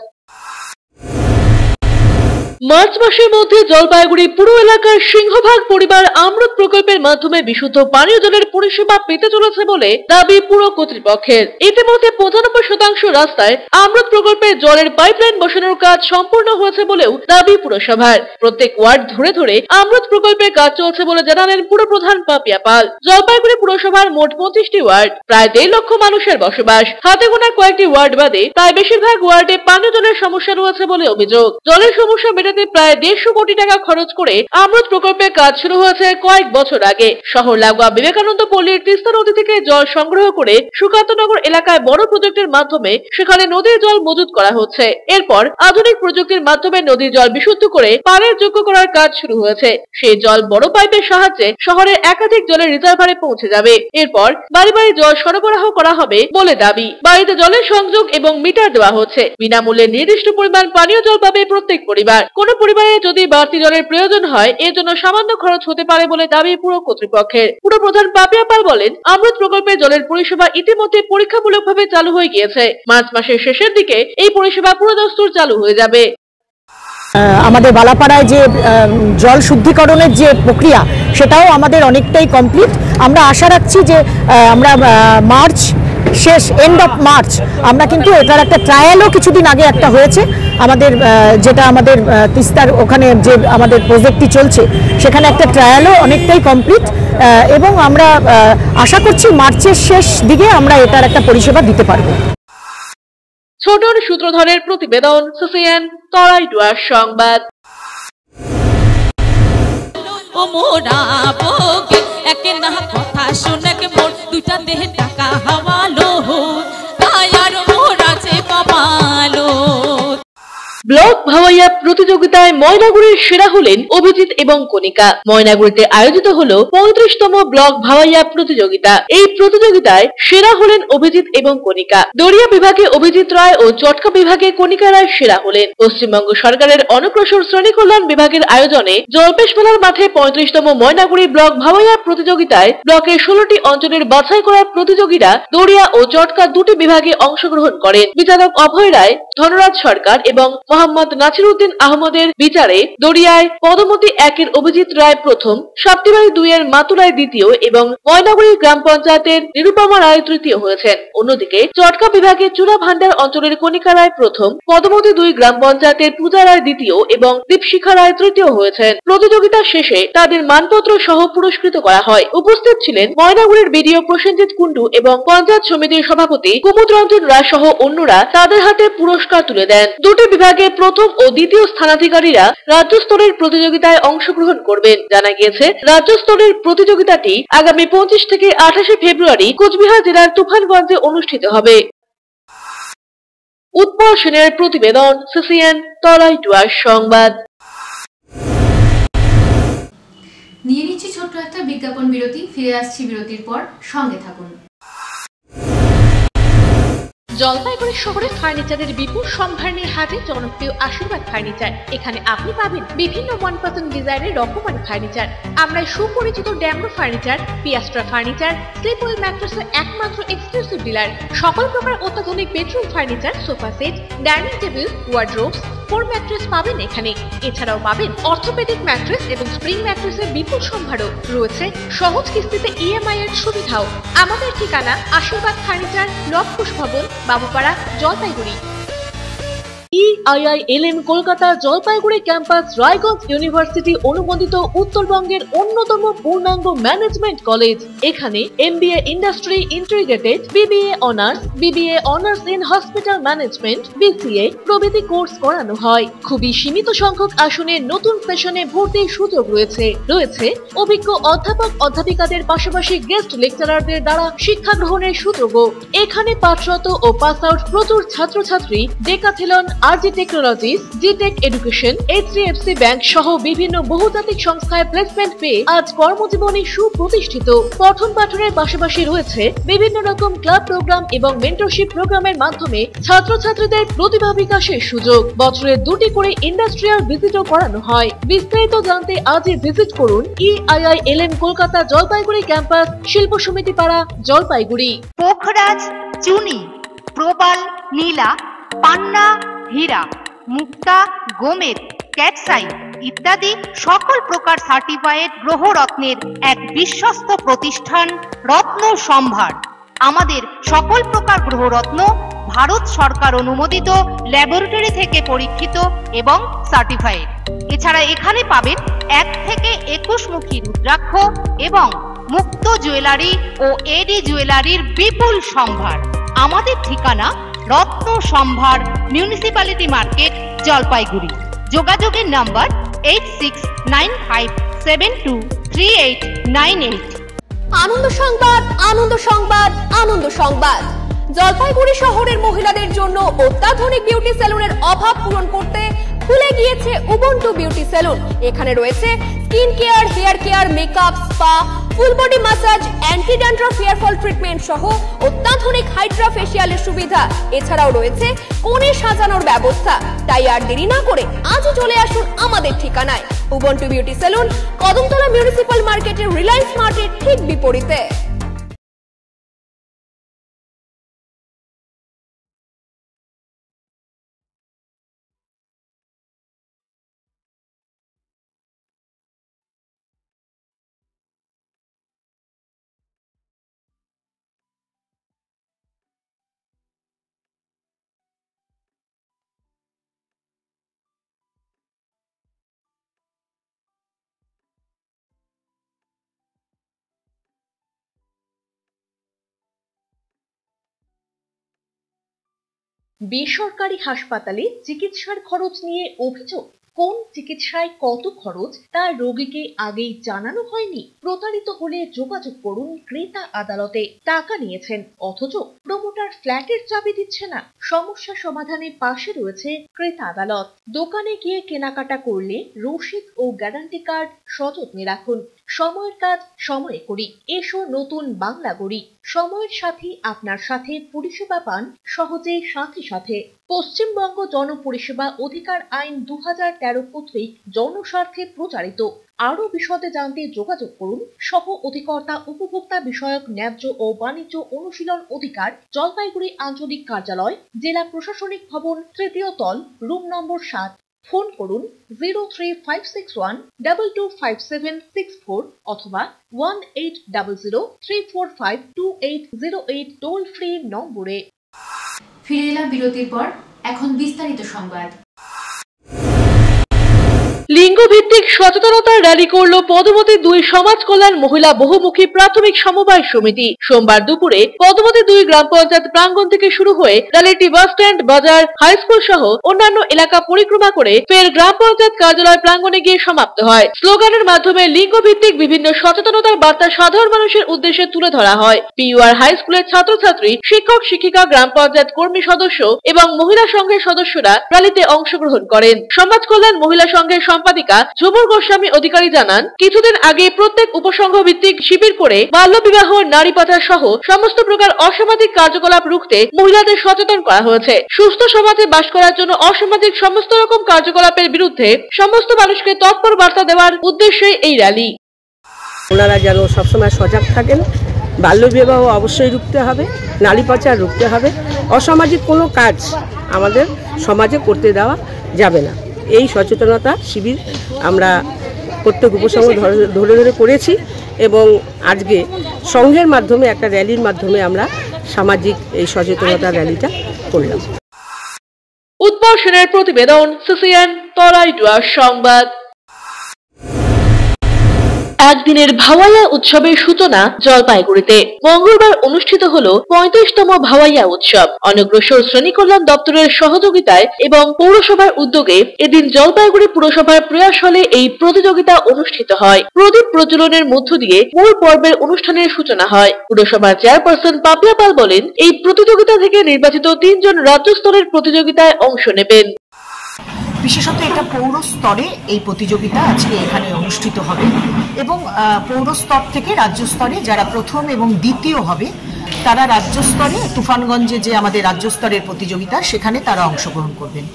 মার্চ মাসের মধ্যে জলপাইগুড়ি পুরো এলাকার সিংহভাগ পরিবার অমৃত প্রকল্পের মাধ্যমে বিশুদ্ধ পানীয় জলের পরিষেবা পেতে চলেছে বলে দাবি পুর কর্তৃপক্ষের। ইতিমধ্যে 95% রাস্তায় অমৃত প্রকল্পের জলের পাইপলাইন বসানোর কাজ সম্পূর্ণ হয়েছে বলেও দাবি পুরসভার। প্রত্যেক ওয়ার্ড ধরে ধরে অমৃত প্রকল্পের কাজ চলছে বলে জানালেন পুরপ্রধান পাপিয়া পাল। জলপাইগুড়ি পুরসভার মোট 25টি ওয়ার্ড, প্রায় 1.5 লক্ষ মানুষের বসবাস। হাতে গোনা কয়েকটি ওয়ার্ড বাদে প্রায় বেশিরভাগ ওয়ার্ডে পানীয় জলের সমস্যা রয়েছে বলে অভিযোগ। জলের সমস্যা প্রায় 150 কোটি টাকা খরচ করে অমৃত প্রকল্পের কাজ শুরু হয়েছে কয়েক বছর আগে। শহর লাগোয়া বিবেকানন্দ পল্লীর তিস্তা নদী থেকে জল সংগ্রহ করে সুকান্তনগর এলাকায় বড় প্রজেক্টের মাধ্যমে সেখানে নদীর জল মজুত করা হচ্ছে। এরপর আধুনিক প্রযুক্তির মাধ্যমে নদীর জল বিশুদ্ধ করে পানের যোগ্য করার কাজ শুরু হয়েছে। সেই জল বড় পাইপের সাহায্যে শহরের একাধিক জলের রিজার্ভারে পৌঁছে যাবে। এরপর বাড়ি বাড়ি জল সরবরাহ করা হবে বলে দাবি। বাড়িতে জলের সংযোগ এবং মিটার দেওয়া হচ্ছে। বিনামূল্যে নির্দিষ্ট পরিমাণ পানীয় জল পাবে প্রত্যেক পরিবার। কোন পরিবারে যদি বাড়তি জলের প্রয়োজন হয়, এর জন্য সামান্য খরচ হতে পারে বলে দাবি পুর কর্তৃপক্ষের। পুরপ্রধান পাপিয়া পাল বলেন, অমৃত প্রকল্পে জলের পরিষেবা ইতিমধ্যে পরীক্ষামূলকভাবে চালু হয়ে গিয়েছে। মার্চ মাসের শেষের দিকে এই পরিষেবা পুরোদস্তুর চালু হয়ে যাবে। আমাদের বালাপাড়ায় যে জল শুদ্ধিকরণের যে প্রক্রিয়া, সেটাও আমাদের অনেকটাই কমপ্লিট। আমরা আশা রাখছি যে আমরা মার্চ শেষ, এন্ড অফ মার্চ, আমরা কিন্তু এটার একটা ট্রায়ালও কিছুদিন আগে একটা হয়েছে আমাদের, যেটা আমাদের তিস্তার ওখানে যে আমাদের প্রজেক্টটি চলছে, সেখানে একটা ট্রায়ালও অনেকটাই কমপ্লিট, এবং আমরা আশা করছি মার্চের শেষ দিকে আমরা এটার একটা পরিষেবা দিতে পারবো। ছোটন সূত্রধরের প্রতিবেদন, সিসিএন তরাইডুয়া সংবাদ। ও মোরা বগে একে না কথা শুনে কে মোর দুটা দেহে টাকা হাওয়ালো আয়ার মোরা যে কমালো। ব্লক ভাওয়াইয়া প্রতিযোগিতায় ময়নাগুড়ির সেরা হলেন অভিজিৎ এবং কণিকা। ময়নাগুড়িতে আয়োজিত হলো 35তম ব্লক ভাওয়াইয়া প্রতিযোগিতা। এই প্রতিযোগিতায় সেরা হলেন অভিজিৎ এবং কণিকা। দড়িয়া বিভাগে অভিজিৎ রায় ও চটকা বিভাগে কণিকা রায় সেরা হলেন। পশ্চিমবঙ্গ সরকারের অনগ্রসর শ্রেণী কল্যাণ বিভাগের আয়োজনে জলপেশ মেলার মাঠে 35তম ময়নাগুড়ি ব্লক ভাওয়াইয়া প্রতিযোগিতায় ব্লকের 16টি অঞ্চলের বাছাই করা প্রতিযোগীরা দড়িয়া ও চটকা দুটি বিভাগে অংশগ্রহণ করেন। বিচারক অভয় রায়, ধনরাজ সরকার এবং মোহাম্মদ নাসিরউদ্দিন আহমদের বিচারে দড়িয়ায় পদমতি 1-এর অভিজিৎ রায় প্রথম, সাপ্তিবাড়ি 2-এর মাতু রায় দ্বিতীয় এবং ময়নাগুড়ি গ্রাম পঞ্চায়েতের নিরুপমা রায় তৃতীয় হয়েছেন। অন্যদিকে চটকা বিভাগের চূড়া ভান্ডার অঞ্চলের কণিকা রায় প্রথম, পদমতি 2 গ্রাম পঞ্চায়েতের পূজা রায় দ্বিতীয় এবং দীপশিখা রায় তৃতীয় হয়েছেন। প্রতিযোগিতা শেষে তাদের মানপত্র সহ পুরস্কৃত করা হয়। উপস্থিত ছিলেন ময়নাগুড়ির বিডিও প্রসেনজিৎ কুন্ডু এবং পঞ্চায়েত সমিতির সভাপতি কুমুদ রঞ্জন রায় সহ অন্যরা তাদের হাতে পুরস্কার তুলে দেন। দুটি বিভাগের প্রথম ও দ্বিতীয় স্থানাধিকারীরা রাজ্য স্তরের প্রতিযোগিতায় অংশগ্রহণ করবেন। জানা গিয়েছে রাজ্য স্তরের প্রতিযোগিতাটি আগামী 25 থেকে 28 ফেব্রুয়ারি কোচবিহার জেলার তুফানগঞ্জে অনুষ্ঠিত হবে। উৎপল সেনের প্রতিবেদন, সিসিএন তরাই ডুয়ার সংবাদ। নিয়ে নিচ্ছি ছোট্ট একটা বিজ্ঞাপন বিরতি, ফিরে আসছি বিরতির পর, সঙ্গে থাকুন। জলপাইগুড়ি শহরে ফার্নিচারের বিপুল সম্ভার নিয়ে হাজির জনপ্রিয় আশীর্বাদ ফার্নিচার। এখানে আপনি পাবেন বিভিন্ন মনপসন্দ ডিজাইনের রকমারি ফার্নিচার। আমরা সুপরিচিত Damro furniture, Piastra furniture, Sleepwell ম্যাট্রেসের একমাত্র এক্সক্লুসিভ ডিলার। সকল প্রকার অত্যাধুনিক bedroom furniture, sofa set, dining table, wardrobes, for mattress পাবেন এখানে। এছাড়াও পাবেন অর্থোপেডিক ম্যাট্রেস এবং স্প্রিং ম্যাট্রেসের বিপুল সম্ভারও রয়েছে। সহজ কিস্তিতে ইএমআই এর সুবিধাও। আমাদের ঠিকানা আশীর্বাদ ফার্নিচার, লবকুশ ভবন, Babupara, Jalpaiguri. EIILM Kolkata Jalpaiguri campus Raiganj university অনুমোদিত উত্তরবঙ্গের অন্যতম পূর্ণাঙ্গ ম্যানেজমেন্ট কলেজ। এখানে MBA industry integrated, BBA honours, BBA honours in hospital management, BCA প্রভৃতি কোর্স করানো হয়। খুবই সীমিত সংখ্যক আসনে নতুন সেশনে ভর্তির সুযোগ রয়েছে। অভিজ্ঞ অধ্যাপক অধ্যাপিকাদের পাশাপাশি গেস্ট লেকচারারদের দ্বারা শিক্ষা গ্রহণের সুযোগও। এখানে পাঠরত ও পাস আউট প্রচুর ছাত্রছাত্রী ডেকাথেলন, RG টেকনোলজিস, জিটেক এডুকেশন, HDFC ব্যাংক সহ বিভিন্ন বহুজাতিক সংস্থায় প্লেসমেন্ট পেয়ে আজ কর্মজীবনে সুপ্রতিষ্ঠিত। পঠন পাঠনের পাশাপাশি রয়েছে বিভিন্ন রকম ক্লাব প্রোগ্রাম এবং মেন্টরশিপ প্রোগ্রামের মাধ্যমে ছাত্রছাত্রীদের প্রতিভা বিকাশের সুযোগ। বছরে 2টি করে ইন্ডাস্ট্রিয়াল ভিজিটও করানো হয়। বিস্তারিত জানতে আজই ভিজিট করুন EIILM কলকাতা জলপাইগুড়ি ক্যাম্পাস, শিল্প সমিতি পাড়া, জলপাইগুড়ি। পোখরাজ, চুনি, প্রবাল, নীলা, পান্না, হীরা, মুক্তা, গোমেদ, ক্যাটসাই ইত্যাদি সকল প্রকার সার্টিফাইড গ্রহরত্নের এক বিশ্বস্ত প্রতিষ্ঠান রত্ন সম্ভার। আমাদের সকল প্রকার গ্রহরত্ন ভারত সরকার অনুমোদিত ল্যাবরেটরি থেকে পরীক্ষিত এবং সার্টিফাইড। এছাড়া এখানে পাবেন 1 থেকে 21 মুখী রুদ্রাক্ষ এবং মুক্ত জুয়েলারি ও এডি জুয়েলারির বিপুল সম্ভার। আমাদের ঠিকানা রত্ন সম্ভার, মিউনিসিপ্যালিটি মার্কেট, জলপাইগুড়ি। যোগাযোগের নাম্বার 8695723898। আনন্দ সংবাদ, আনন্দ সংবাদ, আনন্দ সংবাদ। জলপাইগুড়ি শহরের মহিলাদের জন্য অত্যাধুনিক বিউটি সেলুনের অভাব পূরণ করতে খুলে গিয়েছে উবুন্টু বিউটি সেলুন। এখানে রয়েছে skin care, hair care, makeup, spa, full body massage, anti dandruff hair fall treatment সহ অত্যাধুনিক হাইড্রা ফেশিয়ালের সুবিধা। এছাড়াও রয়েছে কোণে সাজানোর ব্যবস্থা। তাই আর দেরি না করে আজই চলে আসুন আমাদের ঠিকানায়। Ubuntu beauty salon, Kadamtala municipal মার্কেটের রিলায়েন্স মার্টের ঠিক বিপরীতে। বেসরকারি হাসপাতালে চিকিৎসার খরচ নিয়ে অভিযোগ। কোন চিকিৎসায় কত খরচ তা রোগীকে আগেই জানানো হয়নি। প্রতারিত হলে যোগাযোগ করুন ক্রেতা আদালতে। টাকা নিয়েছেন অথচ প্রমোটার ফ্ল্যাটের চাবি দিচ্ছে না। সমস্যা সমাধানে পাশে রয়েছে ক্রেতা আদালত। দোকানে গিয়ে কেনাকাটা করলে রসিদ ও গ্যারান্টি কার্ড সযত্নে রাখুন। সময়ের কাজ সময়ে করি। এসো নতুন বাংলা গড়ি। সময়ের সাথে আপনার সাথে পরিষেবা পান সহজে সাথে সাথে। পশ্চিমবঙ্গ জনপরিষেবা অধিকার আইন 2013 কর্তৃক জনস্বার্থে প্রচারিত। আরো বিশদে জানতে যোগাযোগ করুন সহ অধিকর্তা উপভোক্তা বিষয়ক ন্যায্য ও বাণিজ্য অনুশীলন অধিকার, জলপাইগুড়ি আঞ্চলিক কার্যালয়, জেলা প্রশাসনিক ভবন, 3য় তল, রুম নম্বর 7। ফোন করুন 03561225764 অথবা 1800345280 টোল ফ্রি নম্বরে। ফিরে এলাম বিরতির পর, এখন বিস্তারিত সংবাদ। লিঙ্গভিত্তিক সচেতনতা র্যালি করল পদমতি 2 সমাজ কল্যাণ মহিলা বহুমুখী প্রাথমিক সমবায় সমিতি। সোমবার দুপুরে পদমতি 2 গ্রাম পঞ্চায়েত প্রাঙ্গণ থেকে শুরু হয়ে র্যালিটি বাস স্ট্যান্ড, বাজার, হাই স্কুল সহ অন্যান্য এলাকা পরিক্রমা করে ফের গ্রাম পঞ্চায়েত কার্যালয় প্রাঙ্গণে গিয়ে সমাপ্ত হয়। স্লোগানের মাধ্যমে লিঙ্গভিত্তিক বিভিন্ন সচেতনতার বার্তা সাধারণ মানুষের উদ্দেশ্যে তুলে ধরা হয়। পিইউআর হাই স্কুলের ছাত্রছাত্রী, শিক্ষক শিক্ষিকা, গ্রাম পঞ্চায়েত কর্মী সদস্য এবং মহিলা সংঘের সদস্যরা র্যালিতে অংশগ্রহণ করেন। সমাজ কল্যাণ মহিলা সংঘের সম্পাদিকা ঝুমুর গোস্বামী অধিকারী জানান, কিছুদিন আগে প্রত্যেক উপসংঘ ভিত্তিক শিবির করে বাল্য বিবাহ, নারী পাচার সহ সমস্ত প্রকার অসামাজিক কার্যকলাপ রুখতে মহিলাদের সচেতন করা হয়েছে। সুস্থ সমাজে বাস করার জন্য অসামাজিক সমস্ত রকম কার্যকলাপের বিরুদ্ধে সমস্ত মানুষকে তৎপর বার্তা দেওয়ার উদ্দেশ্যে এই র্যালি। ওনারা যেন সবসময় সজাগ থাকেন। বাল্য বিবাহ অবশ্যই রুখতে হবে, নারী পাচার রুখতে হবে, অসামাজিক কোনো কাজ আমাদের সমাজে করতে দেওয়া যাবে না। এই সচেতনতা শিবির আমরা প্রত্যেক উপসংঘ ধরে ধরে করেছি এবং আজকে সংঘের মাধ্যমে একটা র্যালির মাধ্যমে আমরা সামাজিক এই সচেতনতা র্যালিটা করলাম। উৎপল সেনের প্রতিবেদন, সিসিএন তরাইডুয়ার সংবাদ। একদিনের ভাওয়াইয়া উৎসবের সূচনা জলপাইগুড়িতে। মঙ্গলবার অনুষ্ঠিত হলো 35তম ভাওয়াইয়া উৎসব। অনগ্রসর শ্রেণী কল্যাণ দপ্তরের সহযোগিতায় এবং পৌরসভার উদ্যোগে এদিন জলপাইগুড়ি পুরসভার প্রয়াস হলে এই প্রতিযোগিতা অনুষ্ঠিত হয়। প্রদীপ প্রজ্বলনের মধ্য দিয়ে মূল পর্বের অনুষ্ঠানের সূচনা হয়। পুরসভার চেয়ারপারসন পাপিয়া পাল বলেন, এই প্রতিযোগিতা থেকে নির্বাচিত 3 জন রাজ্য স্তরের প্রতিযোগিতায় অংশ নেবেন। বিশেষত এটা পৌর স্তরে এই প্রতিযোগিতা আজকে এখানে অনুষ্ঠিত হবে এবং পৌর স্তর থেকে রাজ্য স্তরে যারা প্রথম এবং দ্বিতীয় হবে তারা রাজ্য স্তরে তুফানগঞ্জে যে আমাদের রাজ্য স্তরের প্রতিযোগিতা সেখানে তারা অংশগ্রহণ করবেন।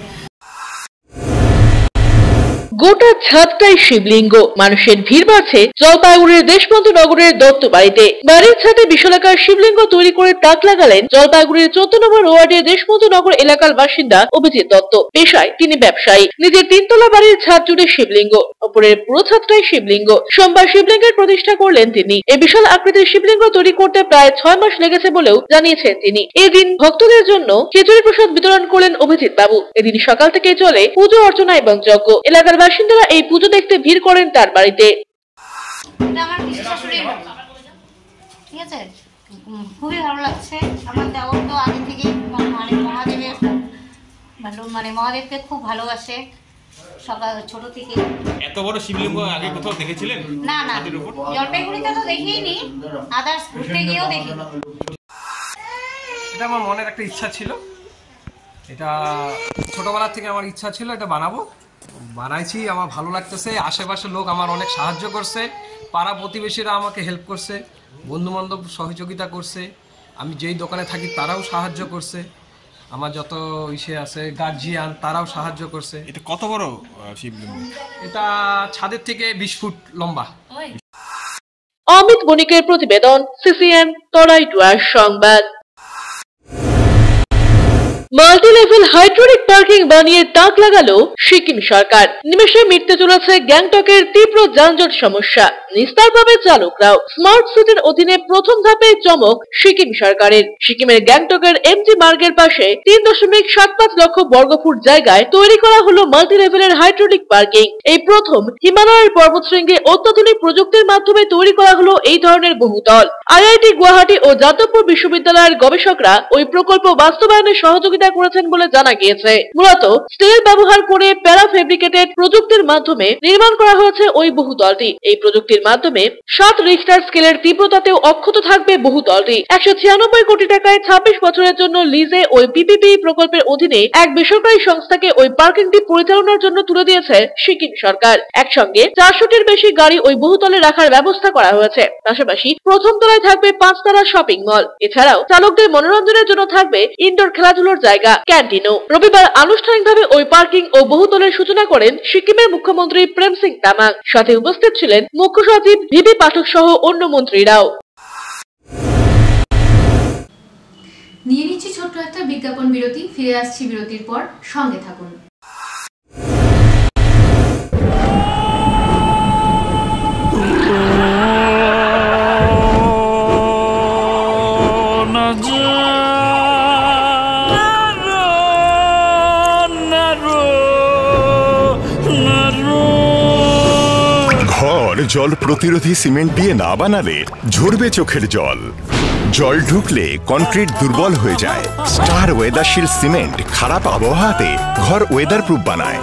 গোটা ছাদটাই শিবলিঙ্গ। মানুষের ভিড় বাড়ছে জলপাইগুড়ির দেশবন্ধু নগরের দত্ত বাড়িতে। বাড়ির ছাদে বিশালাকার শিবলিঙ্গ তৈরি করে তাক লাগালেন জলপাইগুড়ির 14 নম্বর ওয়ার্ডের দেশবন্ধু নগর এলাকার বাসিন্দা অভিজিৎ দত্ত। পেশায় তিনি ব্যবসায়ী। নিজের 3তলা বাড়ির ছাদ জুড়ে শিবলিঙ্গ, ওপরের পুরো ছাদটাই শিবলিঙ্গ। সোমবার শিবলিঙ্গের প্রতিষ্ঠা করলেন তিনি। এই বিশাল আকৃতির শিবলিঙ্গ তৈরি করতে প্রায় 6 মাস লেগেছে বলেও জানিয়েছেন তিনি। এদিন ভক্তদের জন্য খিচুড়ি প্রসাদ বিতরণ করলেন অভিজিৎ বাবু। এদিন সকাল থেকে চলে পুজো অর্চনা এবং যজ্ঞ। এলাকার বাসিন্দারা এই পুজো দেখতে ভিড় করেন তার বাড়িতে। ঠিক আছে, খুবই ভালো লাগছে। আমার দেওয়ার তো আগে থেকে মহাদেবকে খুব ভালোবাসে সকাল ছোট থেকে। এত বড় শিবলিঙ্গ আগে কোথাও দেখেছিলেন? না না, জলপাইগুড়িতে তো দেখিনি, আদার্স ঘুরতে গিয়েও দেখিনি। এটা আমার মনের একটা ইচ্ছা ছিল, এটা ছোটবেলা থেকে আমার ইচ্ছা ছিল এটা বানাবো। বানাইছি, আমার ভালো লাগতেছে। আশেপাশের লোক আমার অনেক সাহায্য করছে, পাড়া প্রতিবেশীরা আমাকে হেল্প করছে, বন্ধু বান্ধব সহযোগিতা করছে, আমি যেই দোকানে থাকি তারাও সাহায্য করছে, আমার যত ইসে আছে গার্জিয়ান তারাও সাহায্য করছে। এটা কত বড় শিবলিঙ্গ? এটা ছাদের থেকে 20 ফুট লম্বা। অমিত বণিকের প্রতিবেদন, সিসিএন তরাইডুয়ার সংবাদ। মাল্টি লেভেল হাইড্রোলিক পার্কিং বানিয়ে তাক লাগালো সিকিম সরকার। নিমেষে মিটতে চলেছে গ্যাংটকের তীব্র যানজট সমস্যা। নিস্তার পাবে চালকরাও। স্মার্ট সিটির অধীনে প্রথম ধাপে চমক সিকিম সরকারের। সিকিমের গ্যাংটকের এমজি মার্গের পাশে 3.75 লক্ষ বর্গফুট জায়গায় তৈরি করা হলো মাল্টি লেভেলের হাইড্রোলিক পার্কিং। এই প্রথম হিমালয়ের পর্বতশৃঙ্গে অত্যাধুনিক প্রযুক্তির মাধ্যমে তৈরি করা হলো এই ধরনের বহুতল। আইআইটি গুয়াহাটি ও যাদবপুর বিশ্ববিদ্যালয়ের গবেষকরা ওই প্রকল্প বাস্তবায়নে সহযোগিতা করেছেন বলে জানা গিয়েছে। মূলত স্টিল ব্যবহার করে প্যারাফেব্রিকেটেড প্রযুক্তির মাধ্যমে নির্মাণ করা হয়েছে ওই বহুতলটি। এই প্রযুক্তির মাধ্যমে 7 রিখটার স্কেলের তীব্রতাতেও অক্ষত থাকবে বহুতলটি। 196 কোটি টাকায় 26 বছরের জন্য লিজে ওই পিপিপি প্রকল্পের অধীনে এক বেসরকারি সংস্থাকে ওই পার্কিংটি পরিচালনার জন্য তুলে দিয়েছে সিকিম সরকার। একসঙ্গে 400টির বেশি গাড়ি ওই বহুতলে রাখার ব্যবস্থা করা হয়েছে। পাশাপাশি প্রথম তলায় থাকবে 5 তারা শপিং মল। এছাড়াও চালকদের মনোরঞ্জনের জন্য থাকবে ইনডোর খেলাধুলোর জায়গা, ক্যান্টিনও। রবিবার আনুষ্ঠানিকভাবে ওই পার্কিং ও বহুতলের সূচনা করেন সিকিমের মুখ্যমন্ত্রী প্রেম সিং তামাং। সাথে উপস্থিত ছিলেন মুখ্য সচিব ভিপি পাঠক সহ অন্য মন্ত্রীরাও। নিয়ে নিচ্ছি ছোট্ট একটা বিজ্ঞাপন বিরতি। ফিরে আসছি বিরতির পর, সঙ্গে থাকুন। জল প্রতিরোধী সিমেন্ট দিয়ে না বানালে ঝরবে চোখের জল। জল ঢুকলে কনক্রিট দুর্বল হয়ে যায়। স্টার ওয়েদারশিল্ড সিমেন্ট খারাপ আবহাওয়াতে ঘর ওয়েদার প্রুফ বানায়।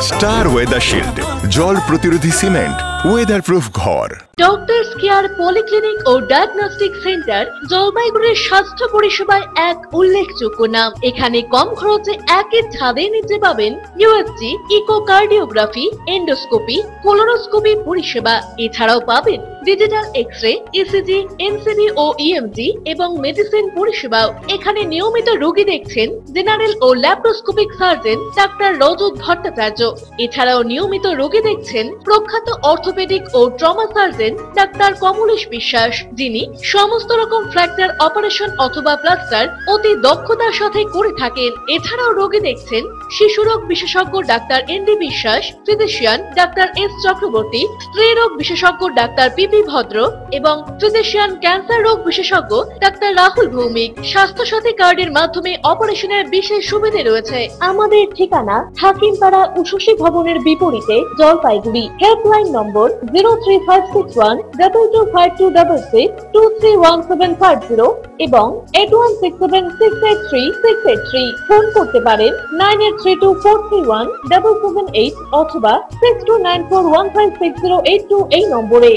স্টার ওয়েদারশিল্ড জল প্রতিরোধী সিমেন্ট, ওয়েদার প্রুফ ঘর। ডক্টরস কেয়ার পলিক্লিনিক ও ডায়াগনস্টিক সেন্টার জলপাইগুড়ির স্বাস্থ্য পরিষেবায় এক উল্লেখযোগ্য নাম। এখানে কম খরচে একই ছাদের নিচে পাবেন ইউএসজি, ইকোকার্ডিওগ্রাফি, এন্ডোস্কোপি, কোলোনোস্কোপি পরিষেবা। এছাড়াও পাবেন ডিজিটাল এক্স-রে, ইসিজি, এনসিবি ও ইএমজি এবং মেডিসিন পরিষেবাও। এখানে নিয়মিত রোগী দেখছেন জেনারেল ও ল্যাপ্রোস্কোপিক সার্জন ডাক্তার রজত ভট্টাচার্য। এছাড়াও নিয়মিত রোগী দেখছেন প্রখ্যাত অর্থোপেডিক ও ট্রমা সার্জন ডাক্তার কমলেশ বিশ্বাস, যিনি সমস্ত রকম ফ্র্যাকচার অপারেশন অথবা প্লাস্টার অতি দক্ষতার সাথে করে থাকেন। এছাড়াও রোগী দেখছেন শিশুরোগ বিশেষজ্ঞ ডাক্তার এনডি বিশ্বাস, ফিজিশিয়ান ডাক্তার এস চক্রবর্তী, স্ত্রী রোগ বিশেষজ্ঞ ডাক্তার পিপি ভদ্র এবং ফিজিশিয়ান ক্যান্সার রোগ বিশেষজ্ঞ ডাক্তার রাহুল ভৌমিক। স্বাস্থ্য সাথী কার্ডের মাধ্যমে অপারেশনের বিশেষ সুবিধা রয়েছে। আমাদের ঠিকানা হাকিমপাড়া উষসী ভবনের বিপরীতে জলপাইগুড়ি। হেল্পলাইন নম্বর 03561225266, 231750 এবং 8167683683। ফোন করতে পারেন 9832431778 অথবা 6294156082 এই নম্বরে।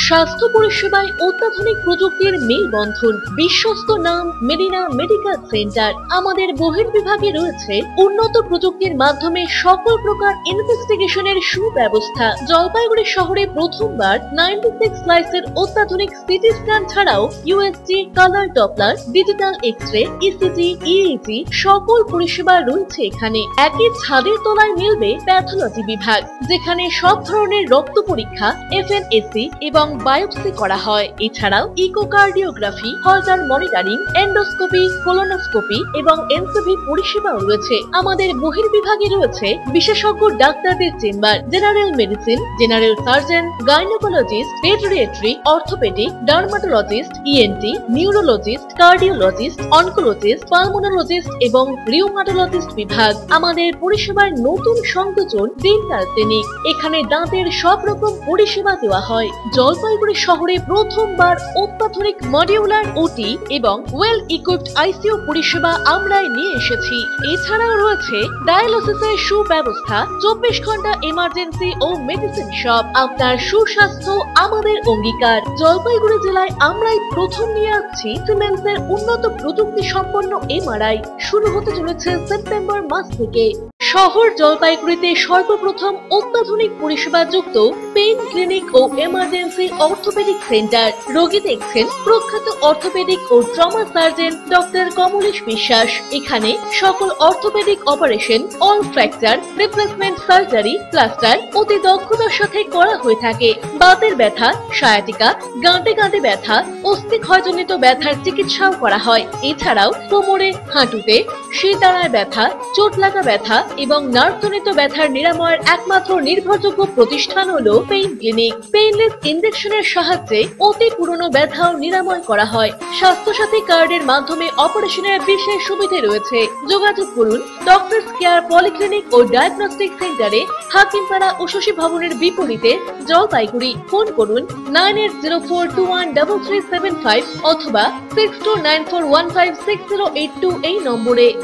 স্বাস্থ্য পরিষেবায় অত্যাধুনিক প্রযুক্তির মেলবন্ধন, বিশ্বস্ত নাম মেরিনা মেডিকেল সেন্টার। আমাদের বহির্বিভাগে রয়েছে উন্নত প্রযুক্তির মাধ্যমে সকল প্রকার ইনভেস্টিগেশনের সুব্যবস্থা। জলপাইগুড়ি শহরে প্রথমবার 96 স্লাইসের অত্যাধুনিক সিটি স্ক্যান ছাড়াও USG, colour doppler, digital X-ray, ECG, EEG সকল পরিষেবা রয়েছে এখানে। একই ছাদের তলায় মিলবে প্যাথোলজি বিভাগ, যেখানে সব ধরনের রক্ত পরীক্ষা, এফএনএসি এবং বায়োপসি করা হয়। এছাড়াও ইকোকার্ডিওগ্রাফি, হলটার মনিটরিং, এন্ডোস্কোপি, কোলোনোস্কোপি এবং এনসিবি পরিষেবাও রয়েছে। আমাদের বহির্বিভাগে রয়েছে বিশেষজ্ঞ ডাক্তারদের chamber, general medicine, general surgeon, gynaecologist, paediatric, orthopaedic, dermatologist, ENT, neurologist, cardiologist, oncologist, pulmonologist এবং রিউমাটোলজিস্ট বিভাগ। আমাদের পরিষেবার নতুন সংযোজন ডেন্টাল ক্লিনিক। এখানে দাঁতের সব রকম পরিষেবা দেওয়া হয়। জলপাইগুড়ি শহরে প্রথমবার অত্যাধুনিক মডিউলার ওটি এবং ওয়েল ইকুইপড আইসিইউ পরিষেবা আমরাই নিয়ে এসেছি। এছাড়াও রয়েছে ডায়ালিসিসের সুব্যবস্থা, 24 ঘন্টা এমার্জেন্সি ও মেডিসিন শপ। আপনার সুস্বাস্থ্য আমাদের অঙ্গীকার। জলপাইগুড়ি জেলায় আমরাই প্রথম নিয়ে আসছি সিমেন্সের উন্নত প্রযুক্তি সম্পন্ন এমআরআই। শুরু হতে চলেছে সেপ্টেম্বর মাস থেকে। শহর জলপাইগুড়িতে সর্বপ্রথম অত্যাধুনিক পরিষেবা যুক্ত পেইন ক্লিনিক ও এমার্জেন্সি অর্থোপেডিক সেন্টার। রোগী দেখছেন প্রখ্যাত অর্থোপেডিক ও ট্রমা সার্জন ডক্টর কমলেশ বিশ্বাস। এখানে সকল orthopaedic operation, all fracture, replacement surgery, plaster অতি দক্ষতার সাথে করা হয়ে থাকে। বাতের ব্যথা, সায়াটিকা, গাঁটে গাঁটে ব্যথা, অস্থিক্ষয়জনিত ব্যথার চিকিৎসাও করা হয়। এছাড়াও কোমরে, হাঁটুতে, শিরদাঁড়ায় ব্যথা, চোট লাগা ব্যথা এবং নার্ভজনিত ব্যথার নিরাময়ের একমাত্র নির্ভরযোগ্য প্রতিষ্ঠান হলো পেইন ক্লিনিক। পেইনলেস ইনজেকশনের সাহায্যে অতি পুরনো ব্যথাও নিরাময় করা হয়। স্বাস্থ্যসাথী কার্ডের মাধ্যমে অপারেশনের বিশেষ সুবিধা রয়েছে। যোগাযোগ করুন ডক্টরস কেয়ার পলিক্লিনিক ও ডায়াগনস্টিক সেন্টারে, হাকিমপাড়া উষসী ভবনের বিপরীতে জলপাইগুড়ি। ফোন করুন 9804213375 অথবা 6294156082 এই নম্বরে।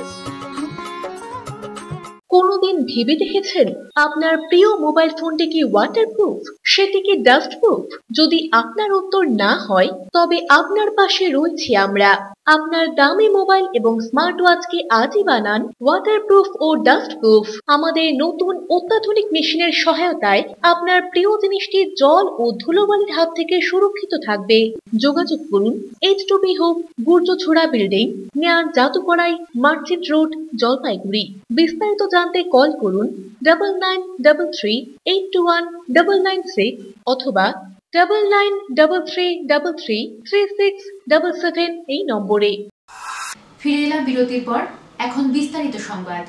কোনদিন ভেবে দেখেছেন আপনার প্রিয় মোবাইল ফোনটি কি ওয়াটারপ্রুফ, সেটি কি ডাস্টপ্রুফ? যদি আপনার উত্তর না হয় তবে আপনার পাশে রয়েছি আমরা। আপনার দামি মোবাইল এবং স্মার্ট ওয়াচকে আজই বানান ওয়াটারপ্রুফ ও ডাস্টপ্রুফ। আমাদের নতুন অত্যাধুনিক মেশিনের সহায়তায় আপনার প্রিয় জিনিসটি জল ও ধুলোবালির হাত থেকে সুরক্ষিত থাকবে। যোগাযোগ করুন H2B home, Gurjachhara building, near Jadukarai, merchant road, Jalpaiguri. বিস্তারিত জানতে কল করুন 9933821996 অথবা 9933333677 এই নম্বরে। ফিরে এলাম বিরতির পর। এখন বিস্তারিত সংবাদ।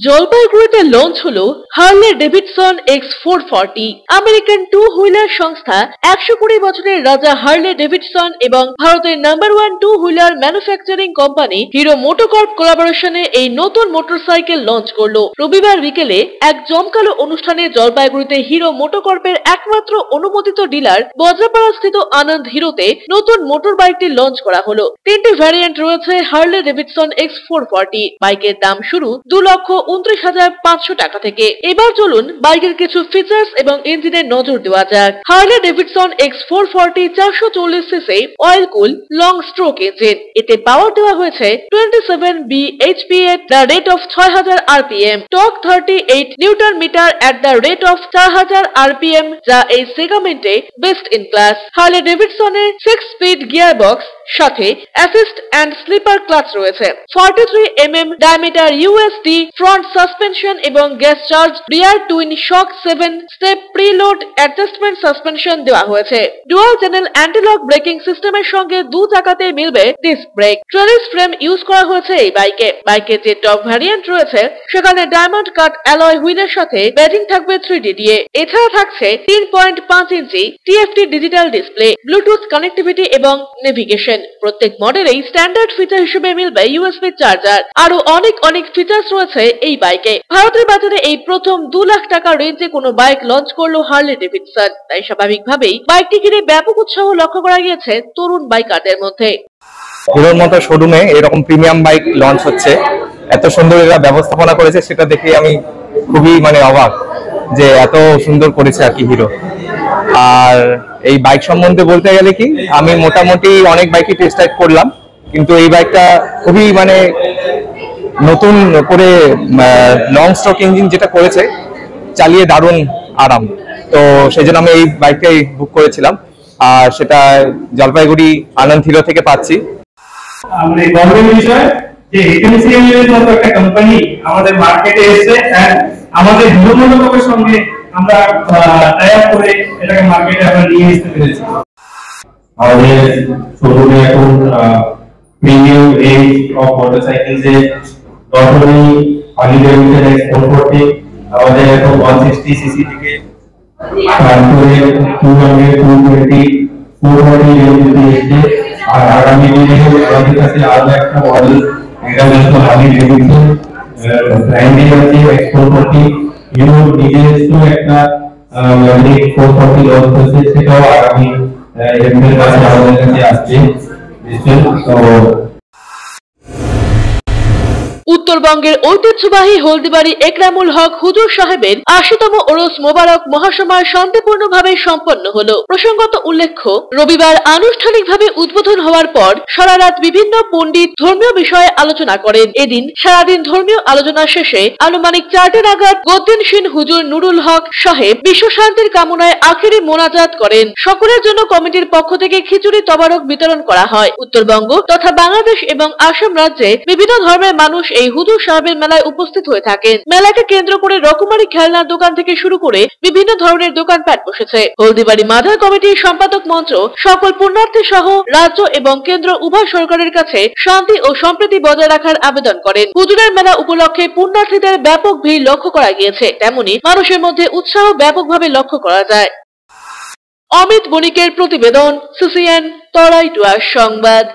জলপাইগুড়িতে লঞ্চ হলো Harley Davidson X440 American two wheeler সংস্থা 120 বছরের রাজা হার্লে ডেভিডসন এবং ভারতের number 1 two wheeler manufacturing company Hero MotoCorp কোলাবোরেশনে এই নতুন মোটরসাইকেল লঞ্চ করলো। রবিবার বিকেলে এক জমকালো অনুষ্ঠানে জলপাইগুড়িতে হিরো মোটোকর্পের একমাত্র অনুমোদিত ডিলার বজ্রাপাড়া স্থিত আনন্দ হিরোতে নতুন মোটর বাইকটি লঞ্চ করা হলো। 3টি ভ্যারিয়েন্ট রয়েছে হার্লে ডেভিডসন X440। বাইকের দাম শুরু 2,29,500 টাকা থেকে। এবার চলুন বাইকের কিছু ফিচার্স এবং ইঞ্জিনের নজর দেওয়া যাক। Harley Davidson X440 440 CC oil কুল লং স্ট্রোক ইঞ্জিন। এতে পাওয়ার দেওয়া হয়েছে 27 bhp at the rate of 6000 rpm, torque 38 newton metre at the rate of 4000 rpm, যা এই সেগমেন্টে বেস্ট ইন ক্লাস। হার্লে ডেভিডসনের 6 স্পিড গিয়ার বক্স সাথে অ্যাসিস্ট এন্ড স্লিপার ক্লাচ রয়েছে। 43 mm diameter USD front suspension এবং gas charge rear twin shock 7 step preload adjustment suspension দেওয়া হয়েছে। Dual channel anti-lock breaking সিস্টেমের সঙ্গে দু চাকাতে মিলবে disc brake. Trellis frame use করা হয়েছে এই বাইকে। বাইকের যে টপ ভ্যারিয়েন্ট রয়েছে সেখানে ডায়মন্ড কাট অ্যালয় হুইলের সাথে ব্যাজিং থাকবে 3D দিয়ে। এছাড়া থাকছে 3.5 ইঞ্চি TFT digital display, Bluetooth connectivity এবং নেভিগেশন। প্রত্যেক মডেলেই স্ট্যান্ডার্ড ফিচার হিসেবে মিলবে USB চার্জার। আরো অনেক ফিচার্স রয়েছে এই বাইকে। ভারতের বাজারে এই প্রথম 2 লাখ টাকা রেঞ্জে কোনো বাইক লঞ্চ করলো হার্লে ডেভিডসন। তাই স্বাভাবিকভাবেই বাইকটি ঘিরে ব্যাপক উৎসাহ লক্ষ্য করা গিয়েছে তরুণ বাইকারদের মধ্যে। হিরোর মতো শোরুমে এরকম প্রিমিয়াম বাইক লঞ্চ হচ্ছে, এত সুন্দর এরা ব্যবস্থাপনা করেছে, সেটা দেখে আমি খুবই অবাক যে এত সুন্দর করেছে আর কি হিরো। আর এই বাইক সম্বন্ধে বলতে গেলে কি, আমি মোটামুটি অনেক বাইকই টেস্ট রাইড করলাম, কিন্তু এই বাইকটা খুবই নতুন করে লং স্ট্রোক ইঞ্জিন যেটা করেছে, চালিয়ে দারুণ আরাম। তো সেই জন্য আমি এই বাইকটাই বুক করেছিলাম, আর সেটা জলপাইগুড়ি আনন্দ হিরো থেকে পাচ্ছি। গর্বের বিষয় যে HMCL এর মতো একটা কোম্পানি আমাদের মার্কেটে এসেছে, আমাদের হিরো মোটোকর্পের সঙ্গে আমরা টাই আপ করে এটাকে মার্কেটে আমরা নিয়ে আসতে পেরেছি। আমাদের শোরুমে এখন প্রিমিয়াম রেঞ্জ অফ মোটরসাইকেলসে not only Harley Davidson X440, আমাদের এখন 160 সিসি থেকে 200, 220, 440 রেঞ্জ এসেছে। আর আগামী দিনে আমাদের কাছে আরো একটা মডেল, এটা হচ্ছে হার্লে ডেভিডসন ব্র্যান্ডিং আছে X440, হিরোর নিজস্ব একটা 440 লঞ্চ হচ্ছে, সেটাও আগামী এপ্রিল মাসে আমাদের কাছে আসছে। উত্তরবঙ্গের ঐতিহ্যবাহী হলদিবাড়ি একরামুল হক হুজুর সাহেবের ৮০তম ওরস মোবারক মহাসমার শান্তিপূর্ণভাবে সম্পন্ন হলো। প্রসঙ্গত উল্লেখ্য, রবিবার আনুষ্ঠানিকভাবে উদ্বোধন হওয়ার পর সারা রাত বিভিন্ন পণ্ডিত ধর্মীয় বিষয়ে আলোচনা করেন। এদিন সারাদিন ধর্মীয় আলোচনা শেষে আনুমানিক 4টে নাগাদ গদ্দিনশীন হুজুর নুরুল হক সাহেব বিশ্ব শান্তির কামনায় আখেরি মোনাজাত করেন। সকলের জন্য কমিটির পক্ষ থেকে খিচুড়ি তবারক বিতরণ করা হয়। উত্তরবঙ্গ তথা বাংলাদেশ এবং আসাম রাজ্যে বিভিন্ন ধর্মের মানুষ এই হুজুর সাহেবের মেলায় উপস্থিত হয়ে থাকেন। মেলাকে কেন্দ্র করে রকমারি খেলনার দোকান থেকে শুরু করে বিভিন্ন ধরনের দোকানপাট বসেছে। হলদিবাড়ি মাদার কমিটির সম্পাদক মঞ্চ সকল পুণ্যার্থী সহ রাজ্য এবং কেন্দ্র উভয় সরকারের কাছে শান্তি ও সম্প্রীতি বজায় রাখার আবেদন করেন। হুজুরের মেলা উপলক্ষে পুণ্যার্থীদের ব্যাপক ভিড় লক্ষ্য করা গিয়েছে, তেমনি মানুষের মধ্যে উৎসাহ ব্যাপকভাবে লক্ষ্য করা যায়। অমিত বণিকের প্রতিবেদন, CCN তরাই ডুয়ার সংবাদ।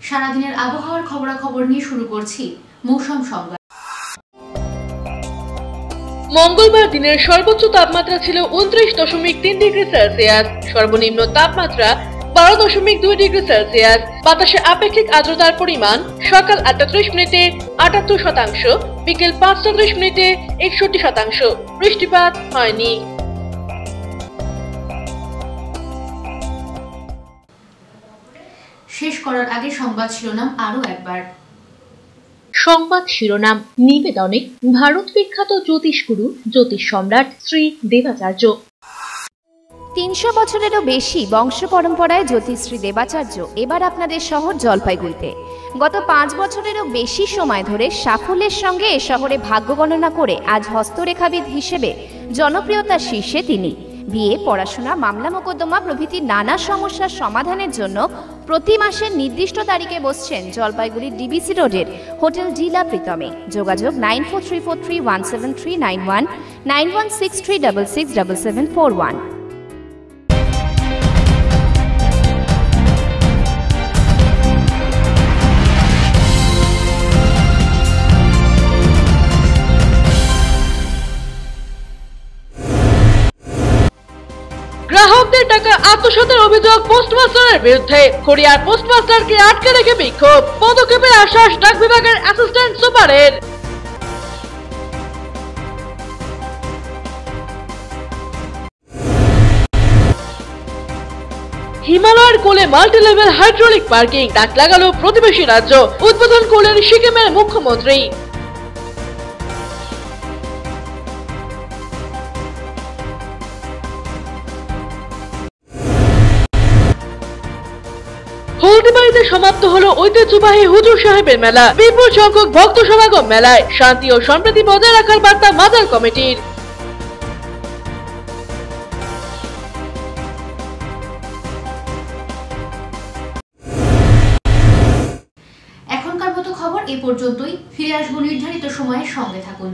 সারাদিনের আবহাওয়ার খবরাখবর নিয়ে শুরু করছি মৌসুম সংবাদ। মঙ্গলবার দিনের সর্বোচ্চ তাপমাত্রা ছিল 29.3 ডিগ্রি সেলসিয়াস, সর্বনিম্ন তাপমাত্রা 12.2 ডিগ্রি সেলসিয়াস। বাতাসে আপেক্ষিক আর্দ্রতার পরিমাণ সকাল 8টা 30 মিনিটে 78%, বিকেল 5টা 30 মিনিটে 61%। বৃষ্টিপাত হয়নি। শেষ করার আগে সংবাদ শিরোনাম আরো একবার। সংবাদ শিরোনাম নিবেদনে ভারত বিখ্যাত জ্যোতিষগুরু জ্যোতিষ সম্রাট শ্রী দেবাচার্য। 300 বছরেরও বেশি বংশ পরম্পরায় জ্যোতিশ্রী দেবাচার্য এবার আপনাদের শহর জলপাইগুড়িতে। গত 5 বছরেরও বেশি সময় ধরে সাফল্যের সঙ্গে এ শহরে ভাগ্য গণনা করে আজ হস্তরেখাবিদ হিসেবে জনপ্রিয়তার শীর্ষে তিনি। বিয়ে, পড়াশোনা, মামলা মোকদ্দমা প্রভৃতি নানা সমস্যার সমাধানের জন্য প্রতি মাসের নির্দিষ্ট তারিখে বসছেন জলপাইগুড়ির ডিবিসি রোডের হোটেল ডিলা প্রীতমে। যোগাযোগ 9434317391, 9163667741। গ্রাহকদের টাকা আত্মসাতের অভিযোগ পোস্টমাস্টারের বিরুদ্ধে। খড়িয়ার পোস্টমাস্টারকে আটকে রেখে বিক্ষোভ, পদক্ষেপের আশ্বাস ডাক বিভাগের অ্যাসিস্ট্যান্ট সুপারের। হিমালয়ের কোলে মাল্টি লেভেল হাইড্রোলিক পার্কিং, ডাক লাগালো প্রতিবেশী রাজ্য। উদ্বোধন করলেন সিকিমের মুখ্যমন্ত্রী। হলদিবাড়িতে সমাপ্ত হলো ঐতিহ্যবাহী হুজুর সাহেবের মেলা। বিপুল সংখ্যক ভক্ত সমাগম মেলায়। শান্তি ও সম্প্রীতি বজায় রাখার বার্তা মাজার কমিটির। এখনকার মতো খবর এ পর্যন্তই। ফিরে আসবো নির্ধারিত সময়ের সঙ্গে থাকুন।